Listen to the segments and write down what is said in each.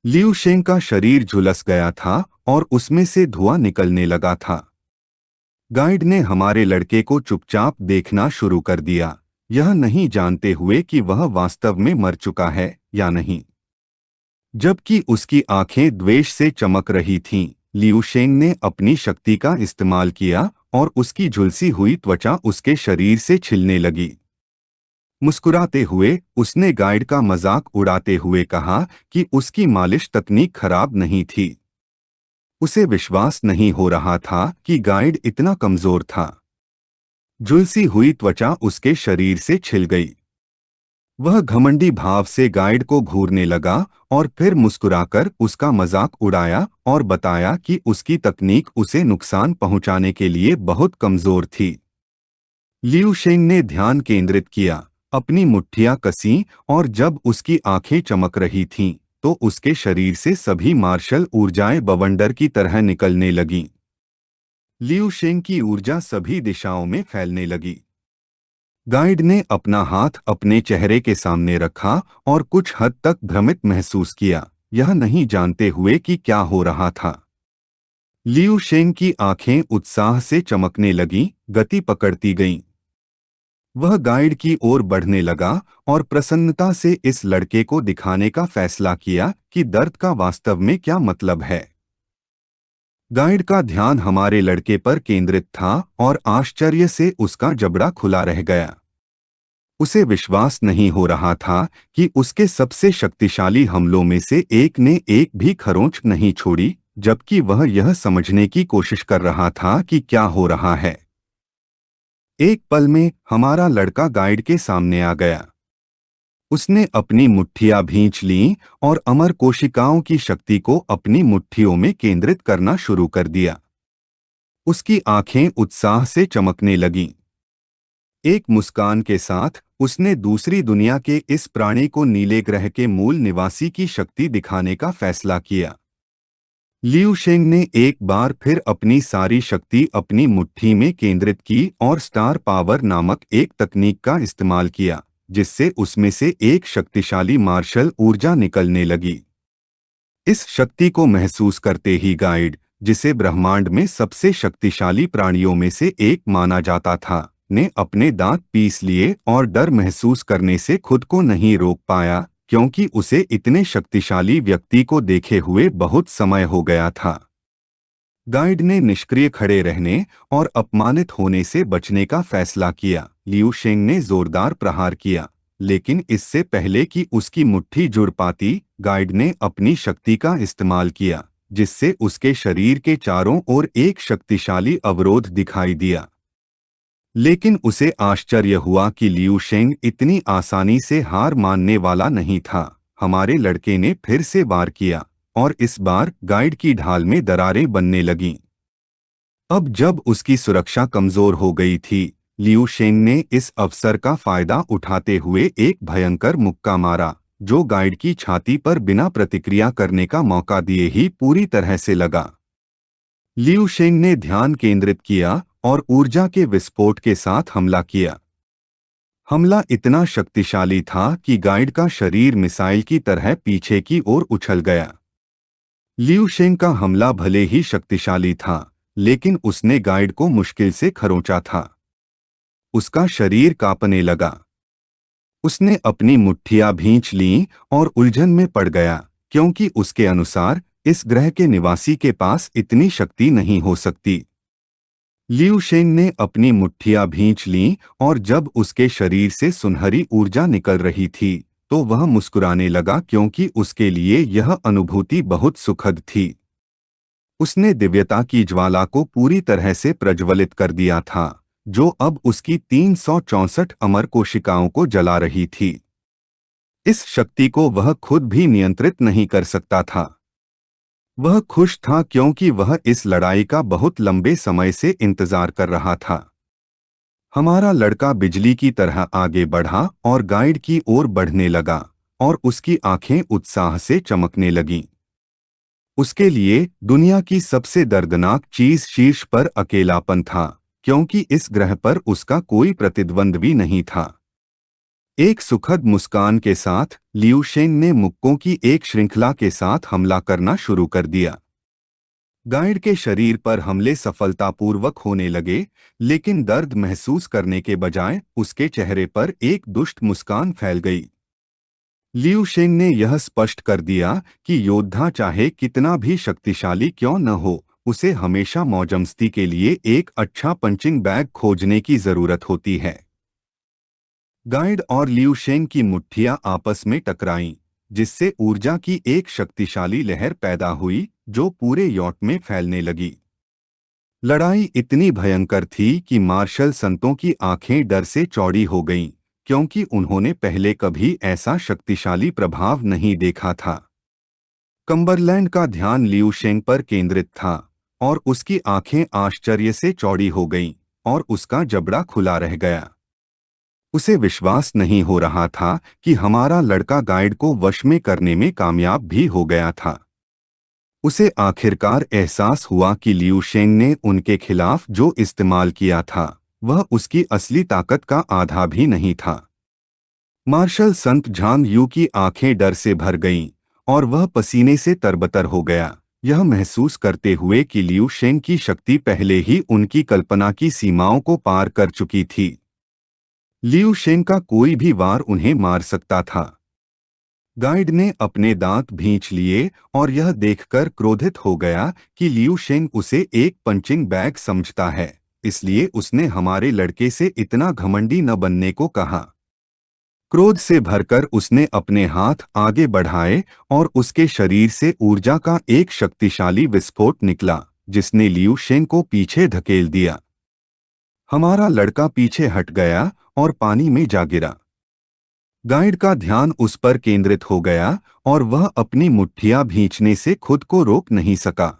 Liu शेंग का शरीर झुलस गया था और उसमें से धुआं निकलने लगा था। गाइड ने हमारे लड़के को चुपचाप देखना शुरू कर दिया, यह नहीं जानते हुए कि वह वास्तव में मर चुका है या नहीं। जबकि उसकी आंखें द्वेष से चमक रही थीं, लियू शेंग ने अपनी शक्ति का इस्तेमाल किया और उसकी झुलसी हुई त्वचा उसके शरीर से छिलने लगी। मुस्कुराते हुए उसने गाइड का मजाक उड़ाते हुए कहा कि उसकी मालिश तकनीक खराब नहीं थी। उसे विश्वास नहीं हो रहा था कि गाइड इतना कमजोर था। झुलसी हुई त्वचा उसके शरीर से छिल गई। वह घमंडी भाव से गाइड को घूरने लगा और फिर मुस्कुराकर उसका मजाक उड़ाया और बताया कि उसकी तकनीक उसे नुकसान पहुंचाने के लिए बहुत कमजोर थी। लियू शेंग ने ध्यान केंद्रित किया, अपनी मुट्ठियां कसीं और जब उसकी आंखें चमक रही थीं, तो उसके शरीर से सभी मार्शल ऊर्जाएं बवंडर की तरह निकलने लगीं। लियू शेंग की ऊर्जा सभी दिशाओं में फैलने लगी। गाइड ने अपना हाथ अपने चेहरे के सामने रखा और कुछ हद तक भ्रमित महसूस किया, यह नहीं जानते हुए कि क्या हो रहा था। लियू शेंग की आंखें उत्साह से चमकने लगीं, गति पकड़ती गईं। वह गाइड की ओर बढ़ने लगा और प्रसन्नता से इस लड़के को दिखाने का फैसला किया कि दर्द का वास्तव में क्या मतलब है। गाइड का ध्यान हमारे लड़के पर केंद्रित था और आश्चर्य से उसका जबड़ा खुला रह गया। उसे विश्वास नहीं हो रहा था कि उसके सबसे शक्तिशाली हमलों में से एक ने एक भी खरोंच नहीं छोड़ी, जबकि वह यह समझने की कोशिश कर रहा था कि क्या हो रहा है। एक पल में हमारा लड़का गाइड के सामने आ गया। उसने अपनी मुट्ठियां भींच लीं और अमर कोशिकाओं की शक्ति को अपनी मुट्ठियों में केंद्रित करना शुरू कर दिया। उसकी आंखें उत्साह से चमकने लगीं। एक मुस्कान के साथ उसने दूसरी दुनिया के इस प्राणी को नीले ग्रह के मूल निवासी की शक्ति दिखाने का फैसला किया। लियू शेंग ने एक बार फिर अपनी सारी शक्ति अपनी मुट्ठी में केंद्रित की और स्टार पावर नामक एक तकनीक का इस्तेमाल किया, जिससे उसमें से एक शक्तिशाली मार्शल ऊर्जा निकलने लगी। इस शक्ति को महसूस करते ही गाइड, जिसे ब्रह्मांड में सबसे शक्तिशाली प्राणियों में से एक माना जाता था, ने अपने दांत पीस लिए और डर महसूस करने से खुद को नहीं रोक पाया, क्योंकि उसे इतने शक्तिशाली व्यक्ति को देखे हुए बहुत समय हो गया था। गाइड ने निष्क्रिय खड़े रहने और अपमानित होने से बचने का फैसला किया। लियू शेंग ने जोरदार प्रहार किया, लेकिन इससे पहले कि उसकी मुट्ठी जुड़ पाती, गाइड ने अपनी शक्ति का इस्तेमाल किया, जिससे उसके शरीर के चारों ओर एक शक्तिशाली अवरोध दिखाई दिया। लेकिन उसे आश्चर्य हुआ कि लियू शेंग इतनी आसानी से हार मानने वाला नहीं था। हमारे लड़के ने फिर से वार किया और इस बार गाइड की ढाल में दरारें बनने लगीं। अब जब उसकी सुरक्षा कमजोर हो गई थी, लियू शेंग ने इस अवसर का फायदा उठाते हुए एक भयंकर मुक्का मारा, जो गाइड की छाती पर बिना प्रतिक्रिया करने का मौका दिए ही पूरी तरह से लगा। लियू शेंग ने ध्यान केंद्रित किया और ऊर्जा के विस्फोट के साथ हमला किया। हमला इतना शक्तिशाली था कि गाइड का शरीर मिसाइल की तरह पीछे की ओर उछल गया। लियू शेंग का हमला भले ही शक्तिशाली था, लेकिन उसने गाइड को मुश्किल से खरोंचा था। उसका शरीर कांपने लगा। उसने अपनी मुट्ठियां भींच लीं और उलझन में पड़ गया, क्योंकि उसके अनुसार इस ग्रह के निवासी के पास इतनी शक्ति नहीं हो सकती। लियू शेंग ने अपनी मुट्ठियां भींच लीं और जब उसके शरीर से सुनहरी ऊर्जा निकल रही थी, तो वह मुस्कुराने लगा, क्योंकि उसके लिए यह अनुभूति बहुत सुखद थी। उसने दिव्यता की ज्वाला को पूरी तरह से प्रज्वलित कर दिया था, जो अब उसकी 364 अमर कोशिकाओं को जला रही थी। इस शक्ति को वह खुद भी नियंत्रित नहीं कर सकता था। वह खुश था क्योंकि वह इस लड़ाई का बहुत लंबे समय से इंतजार कर रहा था। हमारा लड़का बिजली की तरह आगे बढ़ा और गाइड की ओर बढ़ने लगा, और उसकी आंखें उत्साह से चमकने लगीं। उसके लिए दुनिया की सबसे दर्दनाक चीज शीर्ष पर अकेलापन था, क्योंकि इस ग्रह पर उसका कोई प्रतिद्वंद्वी नहीं था। एक सुखद मुस्कान के साथ लियू शेंग ने मुक्कों की एक श्रृंखला के साथ हमला करना शुरू कर दिया। गाइड के शरीर पर हमले सफलतापूर्वक होने लगे, लेकिन दर्द महसूस करने के बजाय उसके चेहरे पर एक दुष्ट मुस्कान फैल गई। लियू शेंग ने यह स्पष्ट कर दिया कि योद्धा चाहे कितना भी शक्तिशाली क्यों न हो, उसे हमेशा मौजमस्ती के लिए एक अच्छा पंचिंग बैग खोजने की जरूरत होती है। गाइड और लियू शेंग की मुट्ठियां आपस में टकराईं, जिससे ऊर्जा की एक शक्तिशाली लहर पैदा हुई जो पूरे यॉट में फैलने लगी। लड़ाई इतनी भयंकर थी कि मार्शल संतों की आंखें डर से चौड़ी हो गईं, क्योंकि उन्होंने पहले कभी ऐसा शक्तिशाली प्रभाव नहीं देखा था। कम्बरलैंड का ध्यान लियू शेंग पर केंद्रित था, और उसकी आंखें आश्चर्य से चौड़ी हो गईं, और उसका जबड़ा खुला रह गया। उसे विश्वास नहीं हो रहा था कि हमारा लड़का गाइड को वश में करने में कामयाब भी हो गया था। उसे आखिरकार एहसास हुआ कि लियू शेंग ने उनके खिलाफ जो इस्तेमाल किया था, वह उसकी असली ताकत का आधा भी नहीं था। मार्शल संत झांग यू की आंखें डर से भर गईं, और वह पसीने से तरबतर हो गया, यह महसूस करते हुए कि लियू शेंग की शक्ति पहले ही उनकी कल्पना की सीमाओं को पार कर चुकी थी। लियू शेंग का कोई भी वार उन्हें मार सकता था। गाइड ने अपने दांत भींच लिए और यह देखकर क्रोधित हो गया कि लियू शेंग उसे एक पंचिंग बैग समझता है, इसलिए उसने हमारे लड़के से इतना घमंडी न बनने को कहा। क्रोध से भरकर उसने अपने हाथ आगे बढ़ाए और उसके शरीर से ऊर्जा का एक शक्तिशाली विस्फोट निकला, जिसने लियू शेंग को पीछे धकेल दिया। हमारा लड़का पीछे हट गया और पानी में जा गिरा। गाइड का ध्यान उस पर केंद्रित हो गया और वह अपनी मुट्ठियां भींचने से खुद को रोक नहीं सका।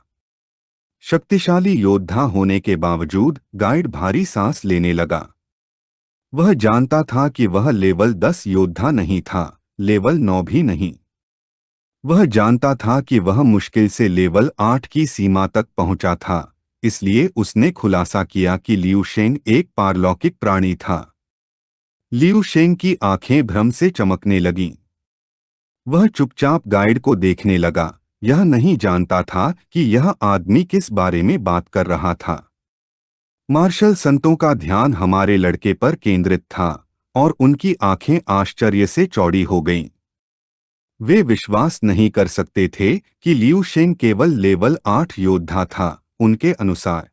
शक्तिशाली योद्धा होने के बावजूद गाइड भारी सांस लेने लगा। वह जानता था कि वह लेवल 10 योद्धा नहीं था, लेवल 9 भी नहीं। वह जानता था कि वह मुश्किल से लेवल 8 की सीमा तक पहुंचा था, इसलिए उसने खुलासा किया कि लियू शेंग एक पारलौकिक प्राणी था। लियू शेंग की आंखें भ्रम से चमकने लगीं। वह चुपचाप गाइड को देखने लगा, यह नहीं जानता था कि यह आदमी किस बारे में बात कर रहा था। मार्शल संतों का ध्यान हमारे लड़के पर केंद्रित था, और उनकी आंखें आश्चर्य से चौड़ी हो गईं। वे विश्वास नहीं कर सकते थे कि लियू शेंग केवल लेवल 8 योद्धा था। उनके अनुसार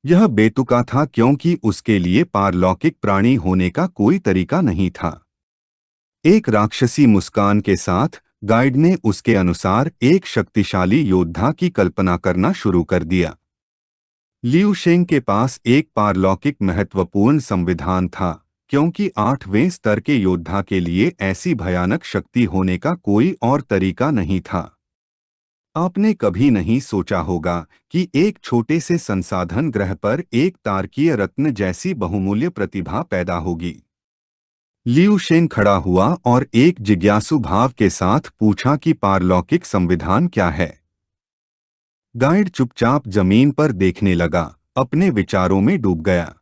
यह बेतुका था, क्योंकि उसके लिए पारलौकिक प्राणी होने का कोई तरीका नहीं था। एक राक्षसी मुस्कान के साथ गाइड ने उसके अनुसार एक शक्तिशाली योद्धा की कल्पना करना शुरू कर दिया। लियू शेंग के पास एक पारलौकिक महत्वपूर्ण संविधान था, क्योंकि 8वें स्तर के योद्धा के लिए ऐसी भयानक शक्ति होने का कोई और तरीका नहीं था। आपने कभी नहीं सोचा होगा कि एक छोटे से संसाधन ग्रह पर एक तारकीय रत्न जैसी बहुमूल्य प्रतिभा पैदा होगी। लियू शेंग खड़ा हुआ और एक जिज्ञासु भाव के साथ पूछा कि पारलौकिक संविधान क्या है। गाइड चुपचाप जमीन पर देखने लगा, अपने विचारों में डूब गया।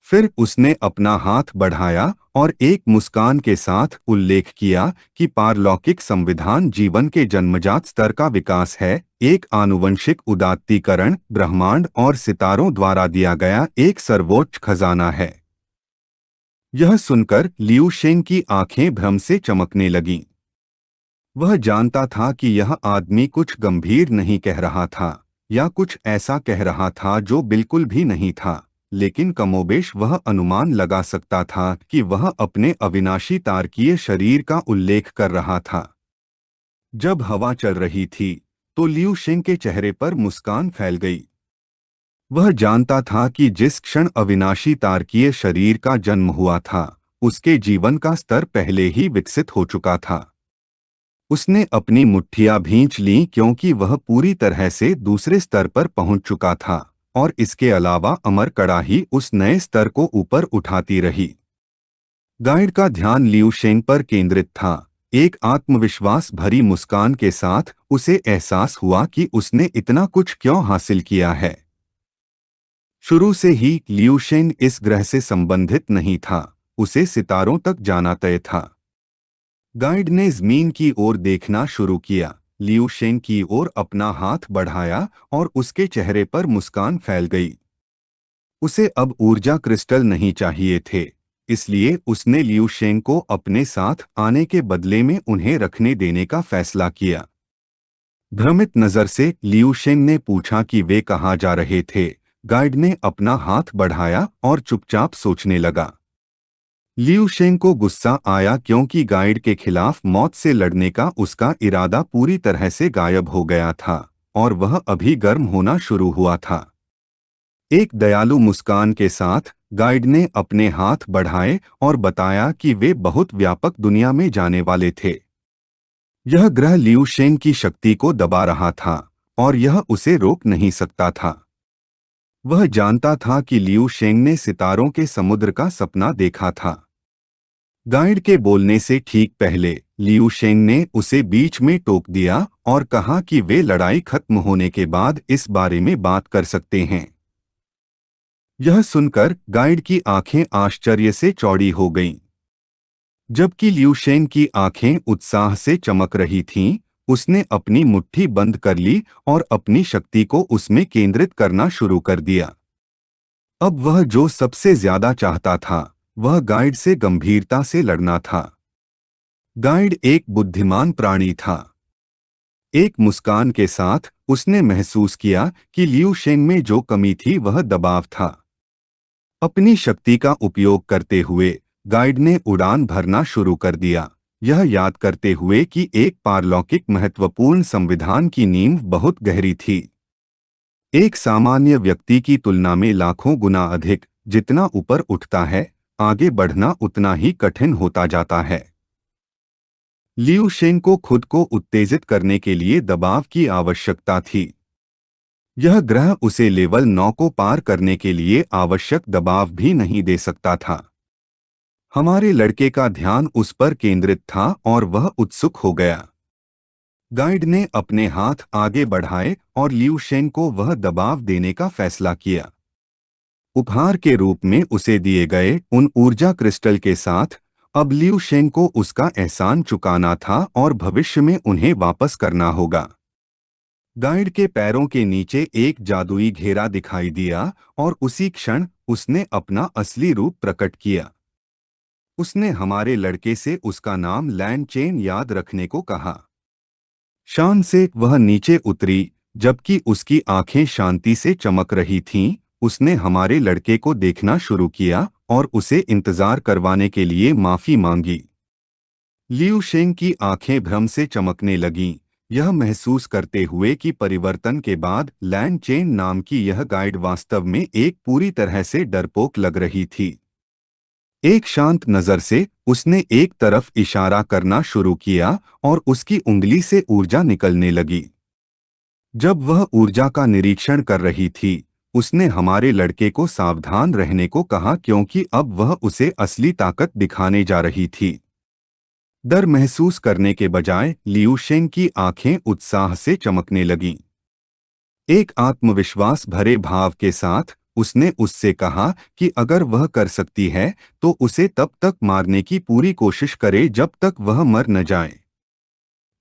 फिर उसने अपना हाथ बढ़ाया और एक मुस्कान के साथ उल्लेख किया कि पारलौकिक संविधान जीवन के जन्मजात स्तर का विकास है, एक आनुवंशिक उदात्तीकरण, ब्रह्मांड और सितारों द्वारा दिया गया एक सर्वोच्च खजाना है। यह सुनकर लियू शेंग की आंखें भ्रम से चमकने लगीं। वह जानता था कि यह आदमी कुछ गंभीर नहीं कह रहा था, या कुछ ऐसा कह रहा था जो बिल्कुल भी नहीं था, लेकिन कमोबेश वह अनुमान लगा सकता था कि वह अपने अविनाशी तारकीय शरीर का उल्लेख कर रहा था। जब हवा चल रही थी तो लियू शेंग के चेहरे पर मुस्कान फैल गई। वह जानता था कि जिस क्षण अविनाशी तारकीय शरीर का जन्म हुआ था, उसके जीवन का स्तर पहले ही विकसित हो चुका था। उसने अपनी मुट्ठियां भींच लीं, क्योंकि वह पूरी तरह से दूसरे स्तर पर पहुंच चुका था, और इसके अलावा अमर कड़ा ही उस नए स्तर को ऊपर उठाती रही। गाइड का ध्यान लियू शेंग पर केंद्रित था। एक आत्मविश्वास भरी मुस्कान के साथ उसे एहसास हुआ कि उसने इतना कुछ क्यों हासिल किया है। शुरू से ही लियू शेंग इस ग्रह से संबंधित नहीं था, उसे सितारों तक जाना तय था। गाइड ने जमीन की ओर देखना शुरू किया। लियू शेंग की ओर अपना हाथ बढ़ाया और उसके चेहरे पर मुस्कान फैल गई। उसे अब ऊर्जा क्रिस्टल नहीं चाहिए थे, इसलिए उसने लियू शेंग को अपने साथ आने के बदले में उन्हें रखने देने का फैसला किया। भ्रमित नजर से लियू शेंग ने पूछा कि वे कहाँ जा रहे थे। गाइड ने अपना हाथ बढ़ाया और चुपचाप सोचने लगा। लियू शेंग को गुस्सा आया क्योंकि गाइड के खिलाफ मौत से लड़ने का उसका इरादा पूरी तरह से गायब हो गया था और वह अभी गर्म होना शुरू हुआ था। एक दयालु मुस्कान के साथ गाइड ने अपने हाथ बढ़ाए और बताया कि वे बहुत व्यापक दुनिया में जाने वाले थे। यह ग्रह लियू शेंग की शक्ति को दबा रहा था और यह उसे रोक नहीं सकता था। वह जानता था कि लियू शेंग ने सितारों के समुद्र का सपना देखा था। गाइड के बोलने से ठीक पहले लियू शेंग ने उसे बीच में टोक दिया और कहा कि वे लड़ाई खत्म होने के बाद इस बारे में बात कर सकते हैं। यह सुनकर गाइड की आंखें आश्चर्य से चौड़ी हो गईं, जबकि लियू शेंग की आंखें उत्साह से चमक रही थीं। उसने अपनी मुट्ठी बंद कर ली और अपनी शक्ति को उसमें केंद्रित करना शुरू कर दिया। अब वह जो सबसे ज्यादा चाहता था वह गाइड से गंभीरता से लड़ना था। गाइड एक बुद्धिमान प्राणी था। एक मुस्कान के साथ उसने महसूस किया कि लियू शेंग में जो कमी थी वह दबाव था। अपनी शक्ति का उपयोग करते हुए गाइड ने उड़ान भरना शुरू कर दिया, यह याद करते हुए कि एक पारलौकिक महत्वपूर्ण संविधान की नींव बहुत गहरी थी। एक सामान्य व्यक्ति की तुलना में लाखों गुना अधिक। जितना ऊपर उठता है, आगे बढ़ना उतना ही कठिन होता जाता है। लियू शेंग को खुद को उत्तेजित करने के लिए दबाव की आवश्यकता थी। यह ग्रह उसे लेवल 9 को पार करने के लिए आवश्यक दबाव भी नहीं दे सकता था। हमारे लड़के का ध्यान उस पर केंद्रित था और वह उत्सुक हो गया। गाइड ने अपने हाथ आगे बढ़ाए और लियू शेंग को वह दबाव देने का फैसला किया। उपहार के रूप में उसे दिए गए उन ऊर्जा क्रिस्टल के साथ अब लियू शेंग को उसका एहसान चुकाना था और भविष्य में उन्हें वापस करना होगा। गाइड के पैरों के नीचे एक जादुई घेरा दिखाई दिया और उसी क्षण उसने अपना असली रूप प्रकट किया। उसने हमारे लड़के से उसका नाम लैन चेन याद रखने को कहा। शान से वह नीचे उतरी, जबकि उसकी आंखें शांति से चमक रही थीं। उसने हमारे लड़के को देखना शुरू किया और उसे इंतजार करवाने के लिए माफी मांगी। लियू शेंग की आंखें भ्रम से चमकने लगीं, यह महसूस करते हुए कि परिवर्तन के बाद लैन चेन नाम की यह गाइड वास्तव में एक पूरी तरह से डरपोक लग रही थी। एक शांत नजर से उसने एक तरफ इशारा करना शुरू किया और उसकी उंगली से ऊर्जा निकलने लगी। जब वह ऊर्जा का निरीक्षण कर रही थी, उसने हमारे लड़के को सावधान रहने को कहा क्योंकि अब वह उसे असली ताकत दिखाने जा रही थी। डर महसूस करने के बजाय लियू शेंग की आंखें उत्साह से चमकने लगीं। एक आत्मविश्वास भरे भाव के साथ उसने उससे कहा कि अगर वह कर सकती है तो उसे तब तक मारने की पूरी कोशिश करे जब तक वह मर न जाए।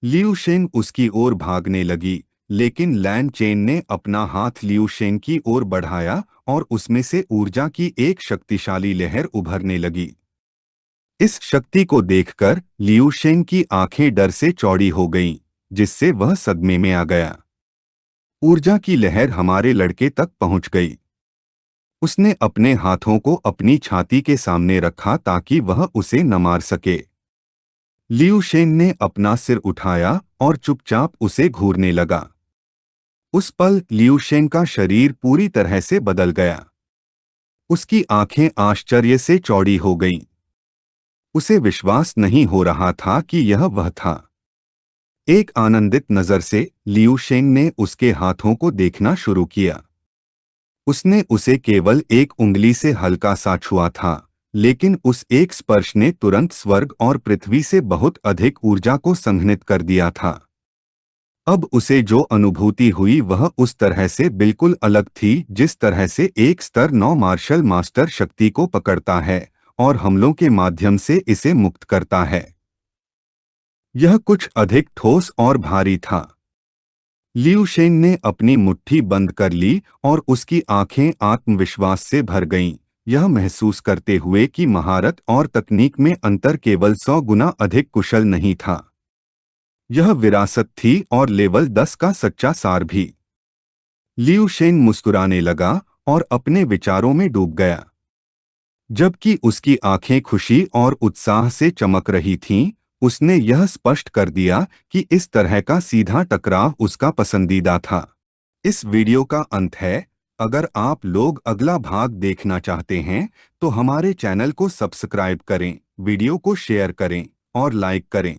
लियू शेंग उसकी ओर भागने लगी, लेकिन लैन चेन ने अपना हाथ लियू शेंग की ओर बढ़ाया और उसमें से ऊर्जा की एक शक्तिशाली लहर उभरने लगी। इस शक्ति को देखकर लियू शेंग की आंखें डर से चौड़ी हो गईं, जिससे वह सदमे में आ गया। ऊर्जा की लहर हमारे लड़के तक पहुंच गई। उसने अपने हाथों को अपनी छाती के सामने रखा ताकि वह उसे न मार सके। लियू शेंग ने अपना सिर उठाया और चुपचाप उसे घूरने लगा। उस पल लियू शेंग का शरीर पूरी तरह से बदल गया। उसकी आंखें आश्चर्य से चौड़ी हो गईं। उसे विश्वास नहीं हो रहा था कि यह वह था। एक आनंदित नजर से लियू शेंग ने उसके हाथों को देखना शुरू किया। उसने उसे केवल एक उंगली से हल्का सा छुआ था, लेकिन उस एक स्पर्श ने तुरंत स्वर्ग और पृथ्वी से बहुत अधिक ऊर्जा को संघनित कर दिया था। अब उसे जो अनुभूति हुई वह उस तरह से बिल्कुल अलग थी जिस तरह से एक स्तर 9 मार्शल मास्टर शक्ति को पकड़ता है और हमलों के माध्यम से इसे मुक्त करता है। यह कुछ अधिक ठोस और भारी था। लियू शेन ने अपनी मुट्ठी बंद कर ली और उसकी आंखें आत्मविश्वास से भर गईं, यह महसूस करते हुए कि महारत और तकनीक में अंतर केवल 100 गुना अधिक कुशल नहीं था। यह विरासत थी और लेवल 10 का सच्चा सार भी। लियू शेन मुस्कुराने लगा और अपने विचारों में डूब गया। जबकि उसकी आंखें खुशी और उत्साह से चमक रही थीं, उसने यह स्पष्ट कर दिया कि इस तरह का सीधा टकराव उसका पसंदीदा था। इस वीडियो का अंत है। अगर आप लोग अगला भाग देखना चाहते हैं तो हमारे चैनल को सब्सक्राइब करें, वीडियो को शेयर करें और लाइक करें।